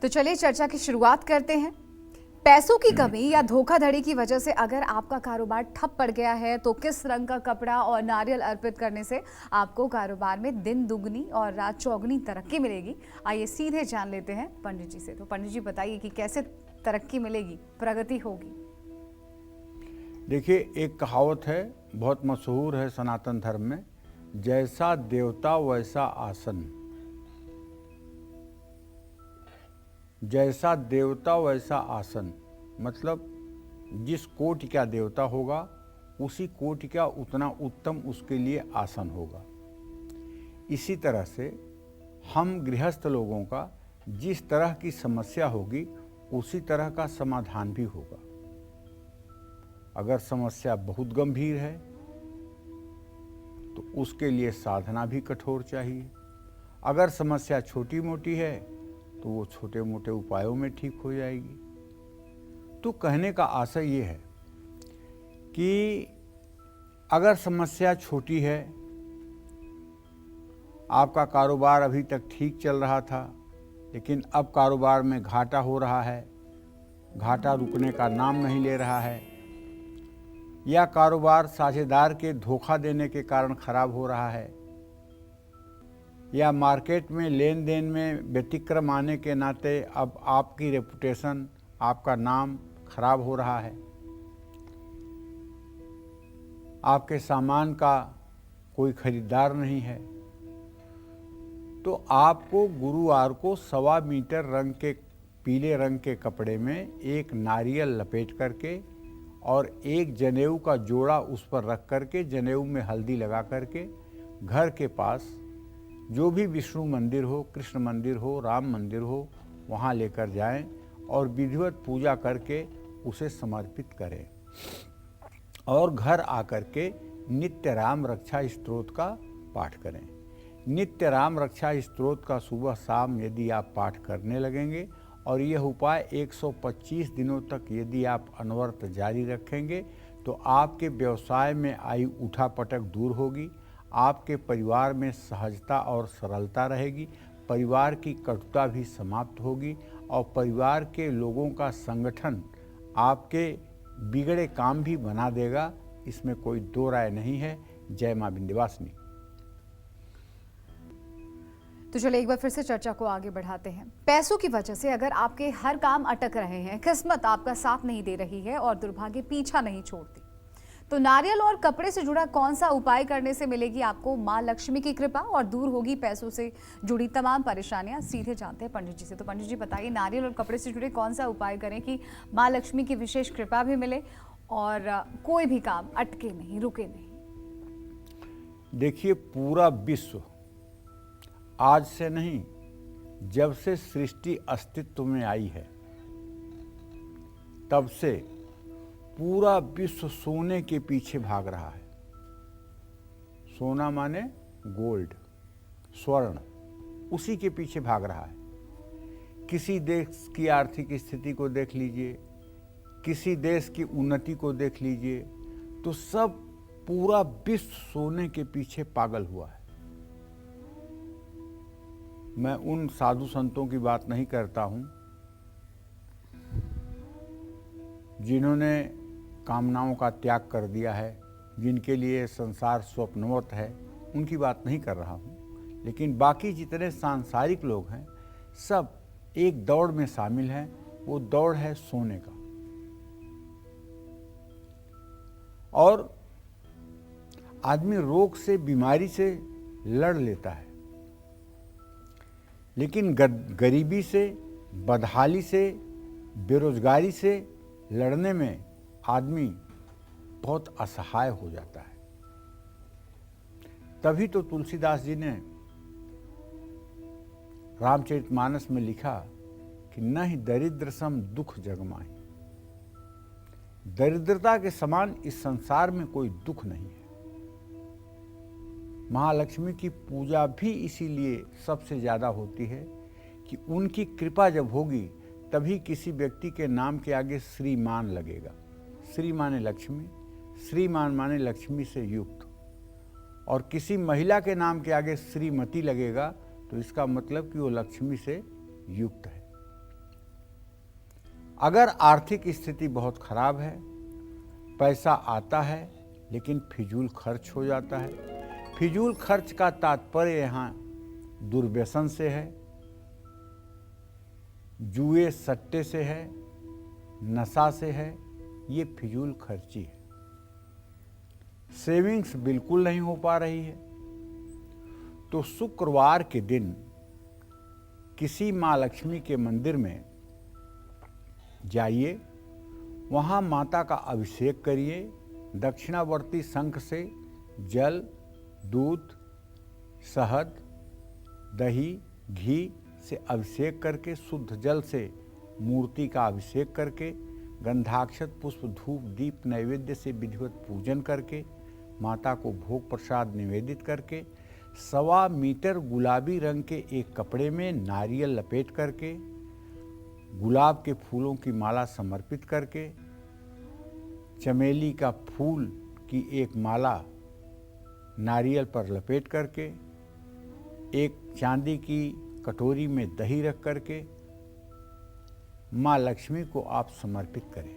तो चलिए चर्चा की शुरुआत करते हैं। पैसों की कमी या धोखाधड़ी की वजह से अगर आपका कारोबार ठप पड़ गया है तो किस रंग का कपड़ा और नारियल अर्पित करने से आपको कारोबार में दिन दुगनी और रात चौगुनी तरक्की मिलेगी? आइए सीधे जान लेते हैं पंडित जी से। तो पंडित जी बताइए कि कैसे तरक्की मिलेगी, प्रगति होगी? देखिए, एक कहावत है, बहुत मशहूर है सनातन धर्म में, जैसा देवता वैसा आसन। जैसा देवता वैसा आसन मतलब जिस कोटि का देवता होगा उसी कोटि का उतना उत्तम उसके लिए आसन होगा। इसी तरह से हम गृहस्थ लोगों का जिस तरह की समस्या होगी उसी तरह का समाधान भी होगा। अगर समस्या बहुत गंभीर है तो उसके लिए साधना भी कठोर चाहिए। अगर समस्या छोटी मोटी है तो वो छोटे मोटे उपायों में ठीक हो जाएगी। तो कहने का आशय ये है कि अगर समस्या छोटी है, आपका कारोबार अभी तक ठीक चल रहा था लेकिन अब कारोबार में घाटा हो रहा है, घाटा रुकने का नाम नहीं ले रहा है, या कारोबार साझेदार के धोखा देने के कारण खराब हो रहा है, या मार्केट में लेन देन में व्यतिक्रम आने के नाते अब आपकी रेपुटेशन, आपका नाम खराब हो रहा है, आपके सामान का कोई खरीदार नहीं है, तो आपको गुरुवार को 1.25 मीटर रंग के पीले रंग के कपड़े में एक नारियल लपेट करके और एक जनेऊ का जोड़ा उस पर रख करके, जनेऊ में हल्दी लगा करके घर के पास जो भी विष्णु मंदिर हो, कृष्ण मंदिर हो, राम मंदिर हो, वहाँ लेकर जाएं और विधिवत पूजा करके उसे समर्पित करें और घर आकर के नित्य राम रक्षा स्तोत्र का पाठ करें। नित्य राम रक्षा स्तोत्र का सुबह शाम यदि आप पाठ करने लगेंगे और यह उपाय 125 दिनों तक यदि आप अनवरत जारी रखेंगे तो आपके व्यवसाय में आई उठापटक दूर होगी, आपके परिवार में सहजता और सरलता रहेगी, परिवार की कटुता भी समाप्त होगी और परिवार के लोगों का संगठन आपके बिगड़े काम भी बना देगा। इसमें कोई दो राय नहीं है। जय मां विंध्यवासिनी। तो चलिए एक बार फिर से चर्चा को आगे बढ़ाते हैं। पैसों की वजह से अगर आपके हर काम अटक रहे हैं, किस्मत आपका साथ नहीं दे रही है और दुर्भाग्य पीछा नहीं छोड़ती, तो नारियल और कपड़े से जुड़ा कौन सा उपाय करने से मिलेगी आपको मां लक्ष्मी की कृपा और दूर होगी पैसों से जुड़ी तमाम परेशानियां? सीधे जानते हैं पंडित जी से। तो पंडित जी बताइए, नारियल और कपड़े से जुड़े कौन सा उपाय करें कि मां लक्ष्मी की विशेष कृपा भी मिले और कोई भी काम अटके नहीं, रुके नहीं? देखिए, पूरा विश्व आज से नहीं, जब से सृष्टि अस्तित्व में आई है तब से पूरा विश्व सोने के पीछे भाग रहा है। सोना माने गोल्ड, स्वर्ण, उसी के पीछे भाग रहा है। किसी देश की आर्थिक स्थिति को देख लीजिए, किसी देश की उन्नति को देख लीजिए, तो सब पूरा विश्व सोने के पीछे पागल हुआ है। मैं उन साधु संतों की बात नहीं करता हूं जिन्होंने कामनाओं का त्याग कर दिया है, जिनके लिए संसार स्वप्नवत है, उनकी बात नहीं कर रहा हूं। लेकिन बाकी जितने सांसारिक लोग हैं सब एक दौड़ में शामिल हैं। वो दौड़ है सोने का। और आदमी रोग से, बीमारी से लड़ लेता है, लेकिन गरीबी से, बदहाली से, बेरोजगारी से लड़ने में आदमी बहुत असहाय हो जाता है। तभी तो तुलसीदास जी ने रामचरितमानस में लिखा कि न ही दरिद्र सम दुख जग माही। दरिद्रता के समान इस संसार में कोई दुख नहीं है। महालक्ष्मी की पूजा भी इसीलिए सबसे ज़्यादा होती है कि उनकी कृपा जब होगी तभी किसी व्यक्ति के नाम के आगे श्रीमान लगेगा। श्री माने लक्ष्मी, श्रीमान माने लक्ष्मी से युक्त। और किसी महिला के नाम के आगे श्रीमती लगेगा तो इसका मतलब कि वो लक्ष्मी से युक्त है। अगर आर्थिक स्थिति बहुत खराब है, पैसा आता है लेकिन फिजूल खर्च हो जाता है। फिजूल खर्च का तात्पर्य यहाँ दुर्व्यसन से है, जुए सट्टे से है, नशा से है। ये फिजूल खर्ची है। सेविंग्स बिल्कुल नहीं हो पा रही है। तो शुक्रवार के दिन किसी माँ लक्ष्मी के मंदिर में जाइए, वहाँ माता का अभिषेक करिए। दक्षिणावर्ती शंख से जल, दूध, शहद, दही, घी से अभिषेक करके, शुद्ध जल से मूर्ति का अभिषेक करके, गंधाक्षत, पुष्प, धूप, दीप, नैवेद्य से विधिवत पूजन करके, माता को भोग प्रसाद निवेदित करके, 1.25 मीटर गुलाबी रंग के एक कपड़े में नारियल लपेट करके, गुलाब के फूलों की माला समर्पित करके, चमेली का फूल की एक माला नारियल पर लपेट करके, एक चांदी की कटोरी में दही रख करके माँ लक्ष्मी को आप समर्पित करें।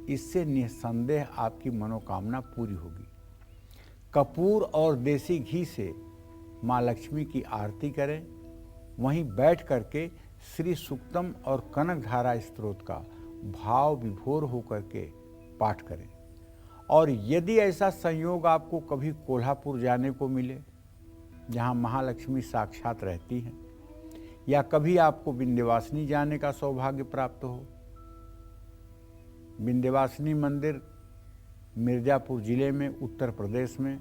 इससे निस्संदेह आपकी मनोकामना पूरी होगी। कपूर और देसी घी से माँ लक्ष्मी की आरती करें। वहीं बैठ करके श्री सूक्तम और कनक धारा स्तोत्र का भाव विभोर होकर के पाठ करें। और यदि ऐसा संयोग आपको कभी कोल्हापुर जाने को मिले, जहाँ महालक्ष्मी साक्षात रहती हैं, या कभी आपको विंध्यवासिनी जाने का सौभाग्य प्राप्त हो। विंध्यवासिनी मंदिर मिर्ज़ापुर ज़िले में, उत्तर प्रदेश में,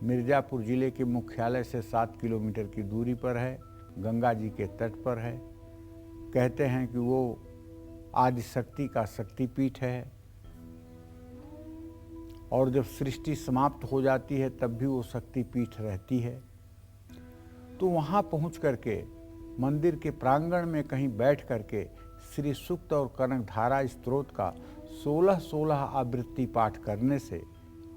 मिर्ज़ापुर ज़िले के मुख्यालय से 7 किलोमीटर की दूरी पर है, गंगा जी के तट पर है। कहते हैं कि वो आदिशक्ति का शक्तिपीठ है, और जब सृष्टि समाप्त हो जाती है तब भी वो शक्तिपीठ रहती है। तो वहाँ पहुँच करके मंदिर के प्रांगण में कहीं बैठ करके श्री सूक्त और कनक धारा स्तोत्र का 16-16 आवृत्ति पाठ करने से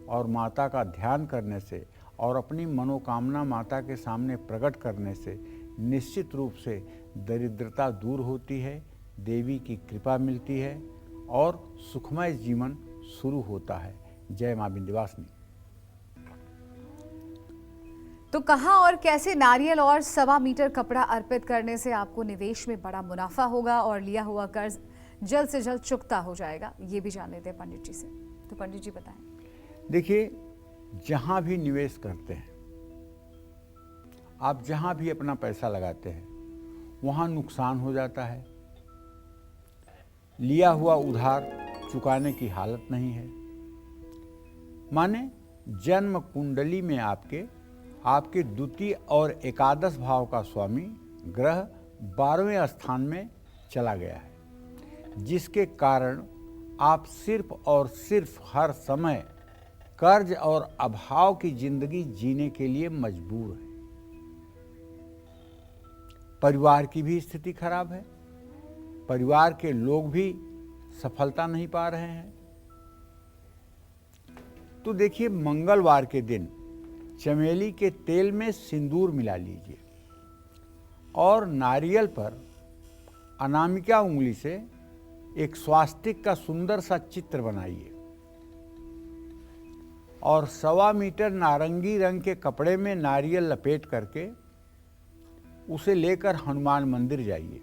और माता का ध्यान करने से और अपनी मनोकामना माता के सामने प्रकट करने से निश्चित रूप से दरिद्रता दूर होती है, देवी की कृपा मिलती है और सुखमय जीवन शुरू होता है। जय माँ विंध्यवासिनी। तो कहाँ और कैसे नारियल और 1.25 मीटर कपड़ा अर्पित करने से आपको निवेश में बड़ा मुनाफा होगा और लिया हुआ कर्ज जल्द से जल्द चुकता हो जाएगा, ये भी जान लेते हैं पंडित जी से। तो पंडित जी बताएं। देखिए, जहाँ भी निवेश करते हैं, आप जहाँ भी अपना पैसा लगाते हैं, वहाँ नुकसान हो जाता है। लिया हुआ उधार चुकाने की हालत नहीं है। माने जन्म कुंडली में आपके द्वितीय और एकादश भाव का स्वामी ग्रह 12वें स्थान में चला गया है, जिसके कारण आप सिर्फ और सिर्फ हर समय कर्ज और अभाव की जिंदगी जीने के लिए मजबूर हैं। परिवार की भी स्थिति खराब है, परिवार के लोग भी सफलता नहीं पा रहे हैं। तो देखिए, मंगलवार के दिन चमेली के तेल में सिंदूर मिला लीजिए और नारियल पर अनामिका उंगली से एक स्वास्तिक का सुंदर सा चित्र बनाइए और 1.25 मीटर नारंगी रंग के कपड़े में नारियल लपेट करके उसे लेकर हनुमान मंदिर जाइए।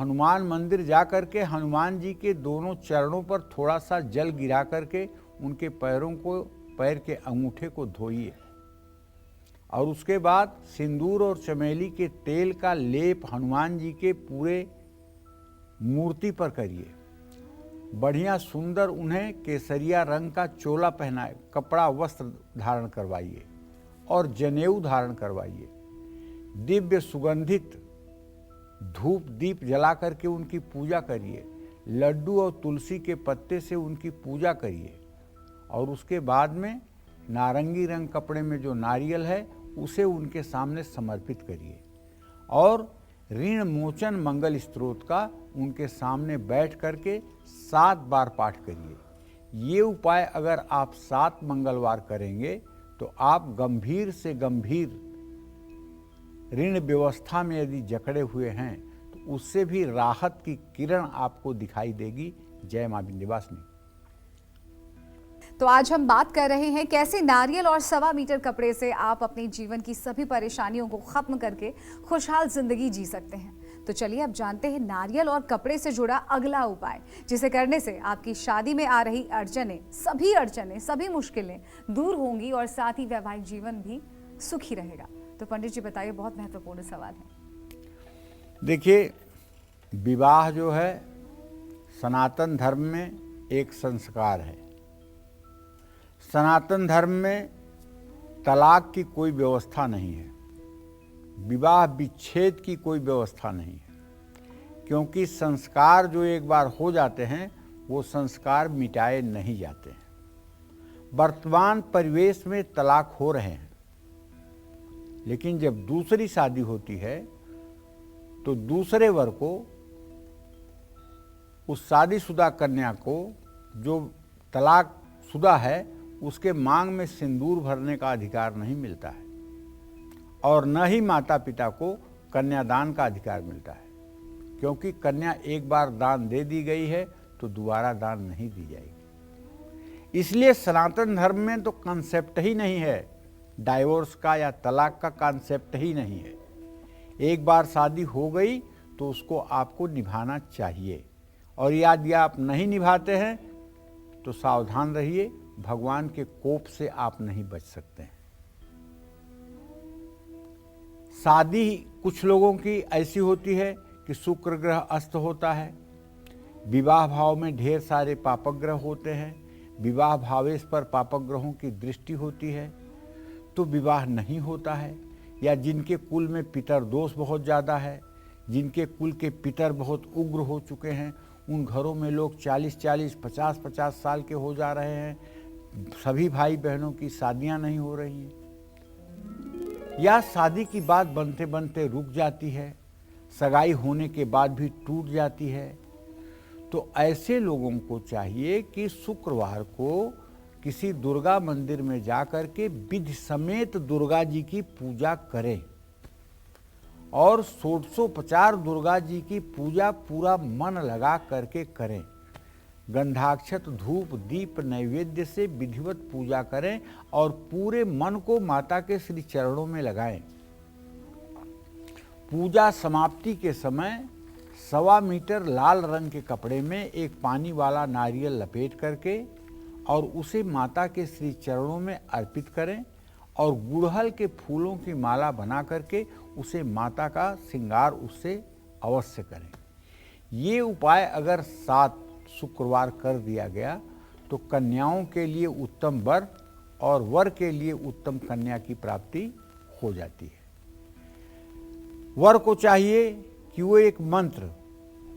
हनुमान मंदिर जा करके हनुमान जी के दोनों चरणों पर थोड़ा सा जल गिरा करके उनके पैर के अंगूठे को धोइए और उसके बाद सिंदूर और चमेली के तेल का लेप हनुमान जी के पूरे मूर्ति पर करिए। बढ़िया सुंदर उन्हें केसरिया रंग का चोला पहनाए, कपड़ा वस्त्र धारण करवाइए और जनेऊ धारण करवाइए। दिव्य सुगंधित धूप दीप जला करके उनकी पूजा करिए। लड्डू और तुलसी के पत्ते से उनकी पूजा करिए और उसके बाद में नारंगी रंग कपड़े में जो नारियल है उसे उनके सामने समर्पित करिए और ऋण मोचन मंगल स्तोत्र का उनके सामने बैठ करके 7 बार पाठ करिए। ये उपाय अगर आप 7 मंगलवार करेंगे तो आप गंभीर से गंभीर ऋण व्यवस्था में यदि जकड़े हुए हैं तो उससे भी राहत की किरण आपको दिखाई देगी। जय मां विंध्यवासिनी। तो आज हम बात कर रहे हैं कैसे नारियल और 1.25 मीटर कपड़े से आप अपने जीवन की सभी परेशानियों को खत्म करके खुशहाल जिंदगी जी सकते हैं। तो चलिए अब जानते हैं नारियल और कपड़े से जुड़ा अगला उपाय, जिसे करने से आपकी शादी में आ रही अड़चनें, सभी मुश्किलें दूर होंगी और साथ ही वैवाहिक जीवन भी सुखी रहेगा। तो पंडित जी बताइए, बहुत महत्वपूर्ण सवाल है। देखिए, विवाह जो है सनातन धर्म में एक संस्कार है। सनातन धर्म में तलाक की कोई व्यवस्था नहीं है, विवाह विच्छेद की कोई व्यवस्था नहीं है, क्योंकि संस्कार जो एक बार हो जाते हैं वो संस्कार मिटाए नहीं जाते हैं। वर्तमान परिवेश में तलाक हो रहे हैं, लेकिन जब दूसरी शादी होती है तो दूसरे वर को, उस शादीशुदा कन्या को जो तलाक शुदा है, उसके मांग में सिंदूर भरने का अधिकार नहीं मिलता है और न ही माता पिता को कन्यादान का अधिकार मिलता है, क्योंकि कन्या एक बार दान दे दी गई है तो दोबारा दान नहीं दी जाएगी। इसलिए सनातन धर्म में तो कॉन्सेप्ट ही नहीं है डाइवोर्स का या तलाक का, कॉन्सेप्ट ही नहीं है। एक बार शादी हो गई तो उसको आपको निभाना चाहिए, और यदि आप नहीं निभाते हैं तो सावधान रहिए, भगवान के कोप से आप नहीं बच सकते हैं। शादी कुछ लोगों की ऐसी होती है कि शुक्र ग्रह अस्त होता है, विवाह भाव में ढेर सारे पापक ग्रह होते हैं, विवाह भावेश पर पापक ग्रहों की दृष्टि होती है तो विवाह नहीं होता है। या जिनके कुल में पितर दोष बहुत ज़्यादा है, जिनके कुल के पितर बहुत उग्र हो चुके हैं, उन घरों में लोग 40-40, 50-50 साल के हो जा रहे हैं, सभी भाई बहनों की शादियां नहीं हो रही हैं, या शादी की बात बनते बनते रुक जाती है, सगाई होने के बाद भी टूट जाती है। तो ऐसे लोगों को चाहिए कि शुक्रवार को किसी दुर्गा मंदिर में जाकर के विधि समेत दुर्गा जी की पूजा करें और 1650 दुर्गा जी की पूजा पूरा मन लगा करके करें। गंधाक्षत धूप दीप नैवेद्य से विधिवत पूजा करें और पूरे मन को माता के श्री चरणों में लगाएं। पूजा समाप्ति के समय 1.25 मीटर लाल रंग के कपड़े में एक पानी वाला नारियल लपेट करके और उसे माता के श्री चरणों में अर्पित करें और गुड़हल के फूलों की माला बना करके उसे माता का श्रृंगार उससे अवश्य करें। ये उपाय अगर 7 शुक्रवार कर दिया गया तो कन्याओं के लिए उत्तम वर और वर के लिए उत्तम कन्या की प्राप्ति हो जाती है। वर को चाहिए कि वो एक मंत्र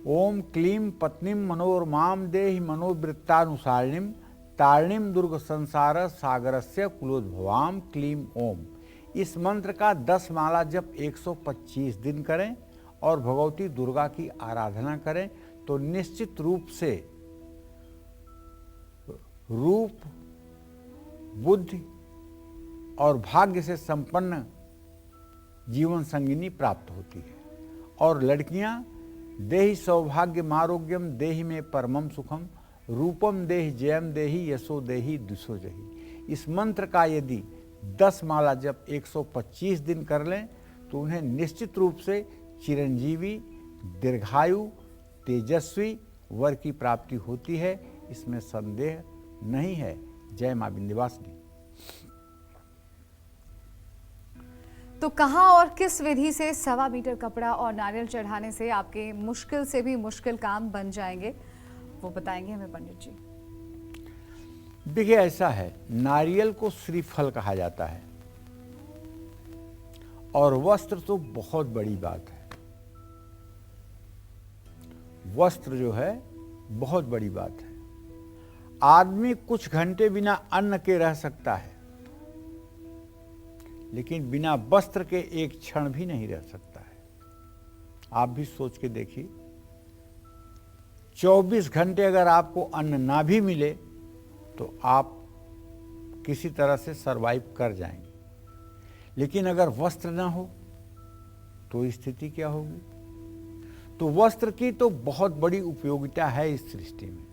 ओम क्लीम पत्नीम मनोरमाम देहि मनोवृत्तानुसारिणीम तारिणीम दुर्ग संसार सागरस्य कुलोद्भवाम क्लीम ओम, इस मंत्र का 10 माला जप 125 दिन करें और भगवती दुर्गा की आराधना करें तो निश्चित रूप से रूप, बुद्धि और भाग्य से संपन्न जीवन संगिनी प्राप्त होती है। और लड़कियां देहि सौभाग्य मारोग्यम देहि में परमम सुखम रूपम देहि जयम देहि यशो देहि दुसो जहि, इस मंत्र का यदि 10 माला जब 125 दिन कर लें तो उन्हें निश्चित रूप से चिरंजीवी, दीर्घायु, तेजस्वी वर की प्राप्ति होती है, इसमें संदेह नहीं है। जय मां विंध्यवासिनी। तो कहाँ और किस विधि से 1.25 मीटर कपड़ा और नारियल चढ़ाने से आपके मुश्किल से भी मुश्किल काम बन जाएंगे, वो बताएंगे हमें पंडित जी। देखिए, ऐसा है, नारियल को श्रीफल कहा जाता है और वस्त्र तो बहुत बड़ी बात है। वस्त्र जो है बहुत बड़ी बात है। आदमी कुछ घंटे बिना अन्न के रह सकता है, लेकिन बिना वस्त्र के एक क्षण भी नहीं रह सकता है। आप भी सोच के देखिए, 24 घंटे अगर आपको अन्न ना भी मिले तो आप किसी तरह से सरवाइव कर जाएंगे, लेकिन अगर वस्त्र ना हो तो स्थिति क्या होगी। तो वस्त्र की तो बहुत बड़ी उपयोगिता है इस सृष्टि में।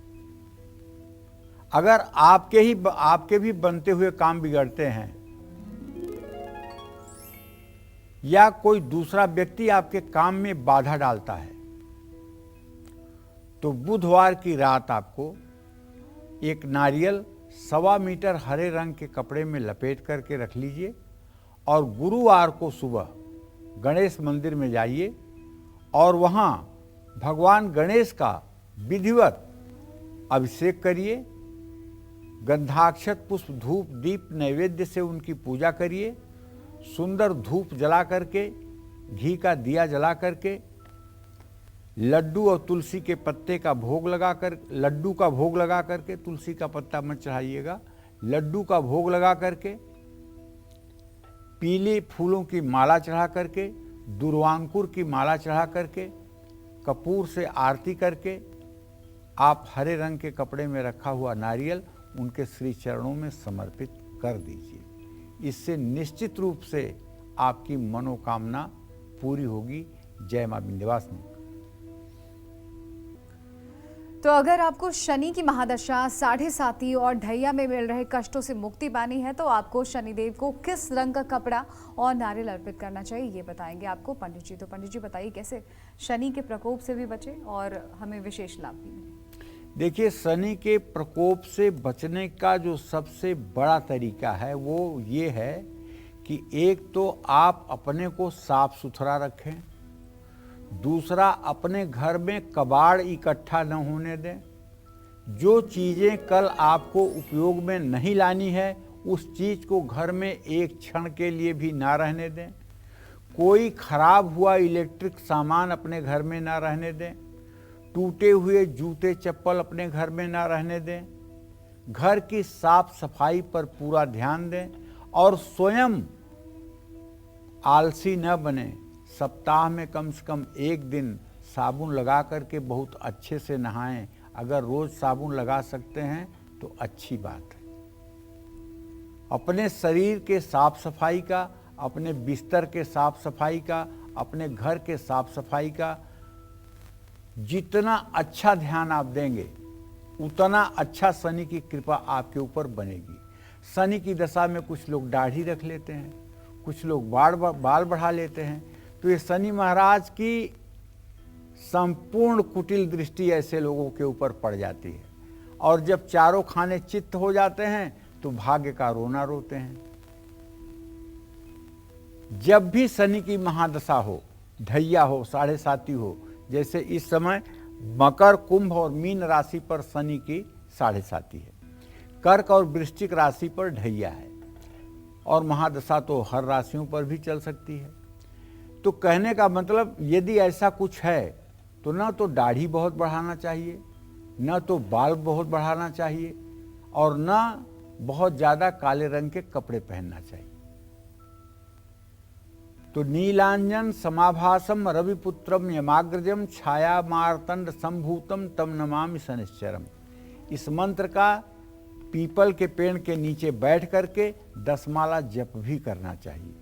अगर आपके भी बनते हुए काम बिगड़ते हैं या कोई दूसरा व्यक्ति आपके काम में बाधा डालता है, तो बुधवार की रात आपको एक नारियल 1.25 मीटर हरे रंग के कपड़े में लपेट करके रख लीजिए और गुरुवार को सुबह गणेश मंदिर में जाइए और वहाँ भगवान गणेश का विधिवत अभिषेक करिए, गंधाक्षत पुष्प धूप दीप नैवेद्य से उनकी पूजा करिए, सुंदर धूप जला करके, घी का दिया जला करके, लड्डू और तुलसी के पत्ते का भोग लगा कर, लड्डू का भोग लगा करके, तुलसी का पत्ता मत चढ़ाइएगा, लड्डू का भोग लगा करके, पीले फूलों की माला चढ़ा करके, दुर्वांकुर की माला चढ़ा करके, कपूर से आरती करके, आप हरे रंग के कपड़े में रखा हुआ नारियल उनके श्री चरणों में समर्पित कर दीजिए। इससे निश्चित रूप से आपकी मनोकामना पूरी होगी। जय मां विंध्यवासिनी। तो अगर आपको शनि की महादशा, साढ़े साती और ढैया में मिल रहे कष्टों से मुक्ति पानी है तो आपको शनिदेव को किस रंग का कपड़ा और नारियल अर्पित करना चाहिए, ये बताएंगे आपको पंडित जी। तो पंडित जी बताइए कैसे शनि के प्रकोप से भी बचे और हमें विशेष लाभ भी मिले। देखिए, शनि के प्रकोप से बचने का जो सबसे बड़ा तरीका है वो ये है कि एक तो आप अपने को साफ सुथरा रखें, दूसरा अपने घर में कबाड़ इकट्ठा न होने दें, जो चीज़ें कल आपको उपयोग में नहीं लानी है उस चीज़ को घर में एक क्षण के लिए भी ना रहने दें, कोई खराब हुआ इलेक्ट्रिक सामान अपने घर में ना रहने दें, टूटे हुए जूते चप्पल अपने घर में ना रहने दें, घर की साफ सफाई पर पूरा ध्यान दें और स्वयं आलसी न बने। सप्ताह में कम से कम एक दिन साबुन लगा करके बहुत अच्छे से नहाएं। अगर रोज साबुन लगा सकते हैं तो अच्छी बात है। अपने शरीर के साफ सफाई का, अपने बिस्तर के साफ सफाई का, अपने घर के साफ सफाई का जितना अच्छा ध्यान आप देंगे उतना अच्छा शनि की कृपा आपके ऊपर बनेगी। शनि की दशा में कुछ लोग दाढ़ी रख लेते हैं, कुछ लोग बाल बढ़ा लेते हैं, तो ये शनि महाराज की संपूर्ण कुटिल दृष्टि ऐसे लोगों के ऊपर पड़ जाती है और जब चारों खाने चित्त हो जाते हैं तो भाग्य का रोना रोते हैं। जब भी शनि की महादशा हो, ढैया हो, साढ़े साती हो, जैसे इस समय मकर, कुंभ और मीन राशि पर शनि की साढ़े साती है, कर्क और वृश्चिक राशि पर ढैया है और महादशा तो हर राशियों पर भी चल सकती है। तो कहने का मतलब यदि ऐसा कुछ है तो न तो दाढ़ी बहुत बढ़ाना चाहिए, न तो बाल बहुत बढ़ाना चाहिए और न बहुत ज़्यादा काले रंग के कपड़े पहनना चाहिए। तो नीलांजन समाभासम रविपुत्रम यमाग्रजम छाया मारतंड संभूतम तम नमामि शनिश्चरम। इस मंत्र का पीपल के पेड़ के नीचे बैठ करके 10 माला जप भी करना चाहिए।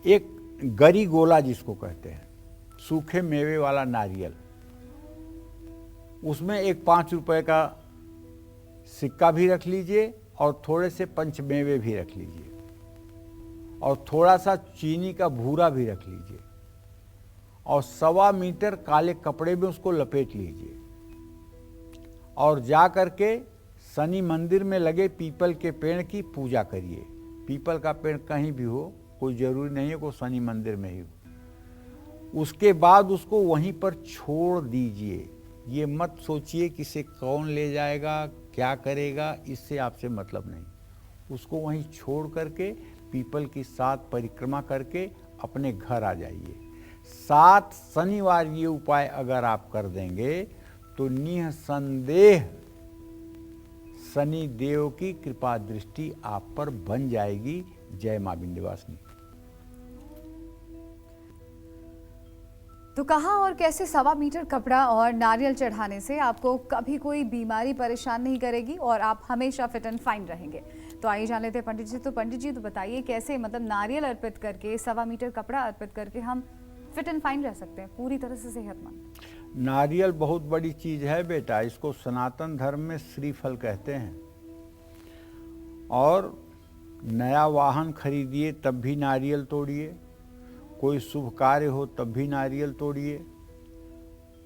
एक गरी गोला जिसको कहते हैं, सूखे मेवे वाला नारियल, उसमें एक 5 रुपए का सिक्का भी रख लीजिए और थोड़े से पंचमेवे भी रख लीजिए और थोड़ा सा चीनी का भूरा भी रख लीजिए और 1.25 मीटर काले कपड़े में उसको लपेट लीजिए और जा करके शनि मंदिर में लगे पीपल के पेड़ की पूजा करिए। पीपल का पेड़ कहीं भी हो, कोई जरूरी नहीं है कि शनि मंदिर में ही हो। उसके बाद उसको वहीं पर छोड़ दीजिए। ये मत सोचिए कि इसे कौन ले जाएगा, क्या करेगा, इससे आपसे मतलब नहीं। उसको वहीं छोड़ करके पीपल की 7 परिक्रमा करके अपने घर आ जाइए। 7 शनिवार ये उपाय अगर आप कर देंगे तो निसंदेह शनि देव की कृपा दृष्टि आप पर बन जाएगी। जय मां विंध्यवासिनी। तो कहाँ और कैसे 1.25 मीटर कपड़ा और नारियल चढ़ाने से आपको कभी कोई बीमारी परेशान नहीं करेगी और आप हमेशा फिट एंड फाइन रहेंगे। तो आइए जान लेते हैं पंडित जी। तो पंडित जी तो बताइए कैसे, मतलब नारियल अर्पित करके, 1.25 मीटर कपड़ा अर्पित करके हम फिट एंड फाइन रह सकते हैं, पूरी तरह से सेहतमंद? नारियल बहुत बड़ी चीज़ है बेटा, इसको सनातन धर्म में श्रीफल कहते हैं। और नया वाहन खरीदिए तब भी नारियल तोड़िए, कोई शुभ कार्य हो तब भी नारियल तोड़िए।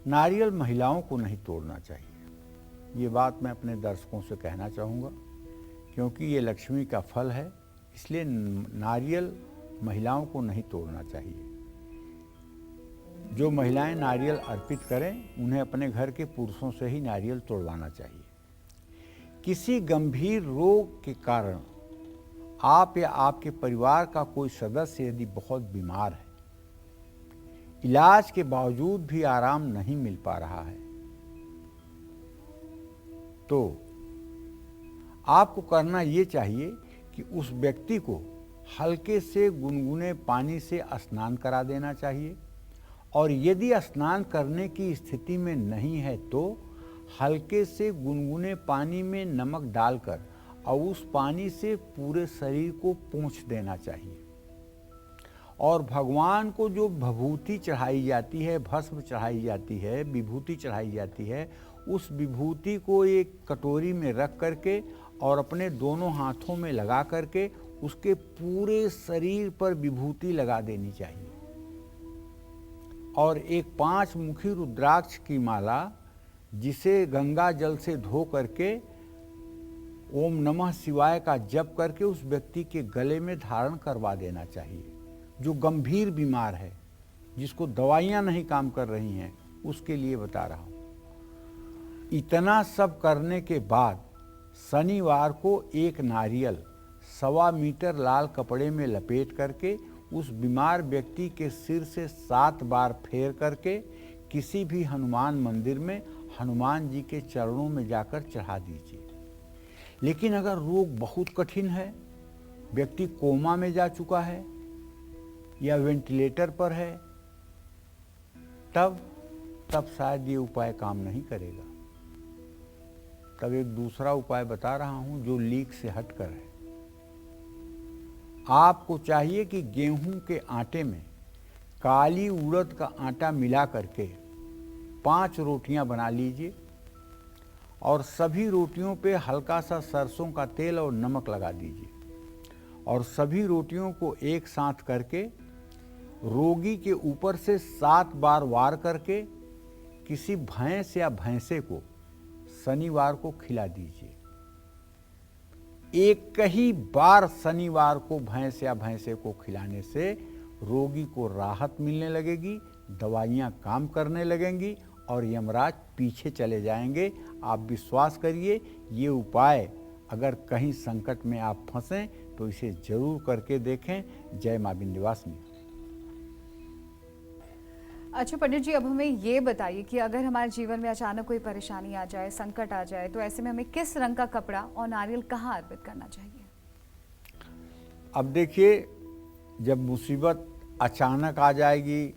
नारियल महिलाओं को नहीं तोड़ना चाहिए, ये बात मैं अपने दर्शकों से कहना चाहूँगा, क्योंकि ये लक्ष्मी का फल है, इसलिए नारियल महिलाओं को नहीं तोड़ना चाहिए। जो महिलाएं नारियल अर्पित करें उन्हें अपने घर के पुरुषों से ही नारियल तोड़वाना चाहिए। किसी गंभीर रोग के कारण आप या आपके परिवार का कोई सदस्य यदि बहुत बीमार है, इलाज के बावजूद भी आराम नहीं मिल पा रहा है, तो आपको करना ये चाहिए कि उस व्यक्ति को हल्के से गुनगुने पानी से स्नान करा देना चाहिए। और यदि स्नान करने की स्थिति में नहीं है तो हल्के से गुनगुने पानी में नमक डालकर और उस पानी से पूरे शरीर को पोंछ देना चाहिए। और भगवान को जो विभूति चढ़ाई जाती है, भस्म चढ़ाई जाती है, विभूति चढ़ाई जाती है, उस विभूति को एक कटोरी में रख करके और अपने दोनों हाथों में लगा करके उसके पूरे शरीर पर विभूति लगा देनी चाहिए। और एक 5 मुखी रुद्राक्ष की माला, जिसे गंगा जल से धो करके ओम नमः शिवाय का जप करके उस व्यक्ति के गले में धारण करवा देना चाहिए। जो गंभीर बीमार है, जिसको दवाइयाँ नहीं काम कर रही हैं, उसके लिए बता रहा हूँ। इतना सब करने के बाद शनिवार को एक नारियल 1.25 मीटर लाल कपड़े में लपेट करके उस बीमार व्यक्ति के सिर से 7 बार फेर करके किसी भी हनुमान मंदिर में हनुमान जी के चरणों में जाकर चढ़ा दीजिए। लेकिन अगर रोग बहुत कठिन है, व्यक्ति कोमा में जा चुका है या वेंटिलेटर पर है, तब शायद ये उपाय काम नहीं करेगा। तब एक दूसरा उपाय बता रहा हूं जो लीक से हटकर है। आपको चाहिए कि गेहूं के आटे में काली उड़द का आटा मिला करके 5 रोटियां बना लीजिए और सभी रोटियों पे हल्का सा सरसों का तेल और नमक लगा दीजिए और सभी रोटियों को एक साथ करके रोगी के ऊपर से 7 बार वार करके किसी भैंस या भैंसे को शनिवार को खिला दीजिए। एक ही बार शनिवार को भैंस या भैंसे को खिलाने से रोगी को राहत मिलने लगेगी, दवाइयाँ काम करने लगेंगी और यमराज पीछे चले जाएंगे। आप विश्वास करिए, ये उपाय अगर कहीं संकट में आप फंसें तो इसे जरूर करके देखें। जय मां विंध्यवासिनी। अच्छा पंडित जी, अब हमें ये बताइए कि अगर हमारे जीवन में अचानक कोई परेशानी आ जाए, संकट आ जाए, तो ऐसे में हमें किस रंग का कपड़ा और नारियल कहाँ अर्पित करना चाहिए? अब देखिए, जब मुसीबत अचानक आ जाएगी,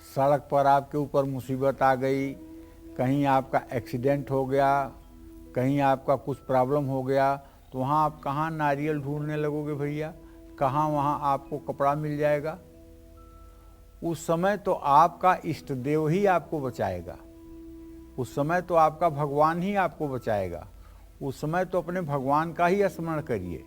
सड़क पर आपके ऊपर मुसीबत आ गई, कहीं आपका एक्सीडेंट हो गया, कहीं आपका कुछ प्रॉब्लम हो गया, तो वहाँ आप कहाँ नारियल ढूंढने लगोगे भैया? कहाँ वहाँ आपको कपड़ा मिल जाएगा? उस समय तो आपका इष्ट देव ही आपको बचाएगा, उस समय तो आपका भगवान ही आपको बचाएगा। उस समय तो अपने भगवान का ही स्मरण करिए।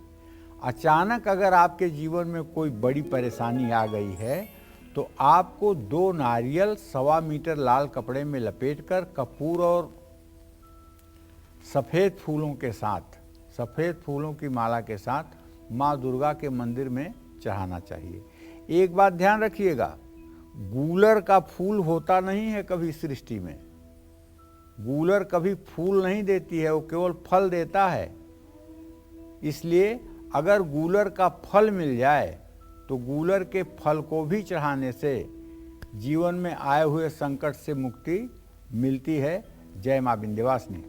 अचानक अगर आपके जीवन में कोई बड़ी परेशानी आ गई है तो आपको 2 नारियल 1.25 मीटर लाल कपड़े में लपेटकर कपूर और सफ़ेद फूलों के साथ, सफ़ेद फूलों की माला के साथ माँ दुर्गा के मंदिर में चढ़ाना चाहिए। एक बात ध्यान रखिएगा, गूलर का फूल होता नहीं है कभी सृष्टि में। गूलर कभी फूल नहीं देती है, वो केवल फल देता है। इसलिए अगर गूलर का फल मिल जाए तो गूलर के फल को भी चढ़ाने से जीवन में आए हुए संकट से मुक्ति मिलती है। जय मां विंध्यवासिनी।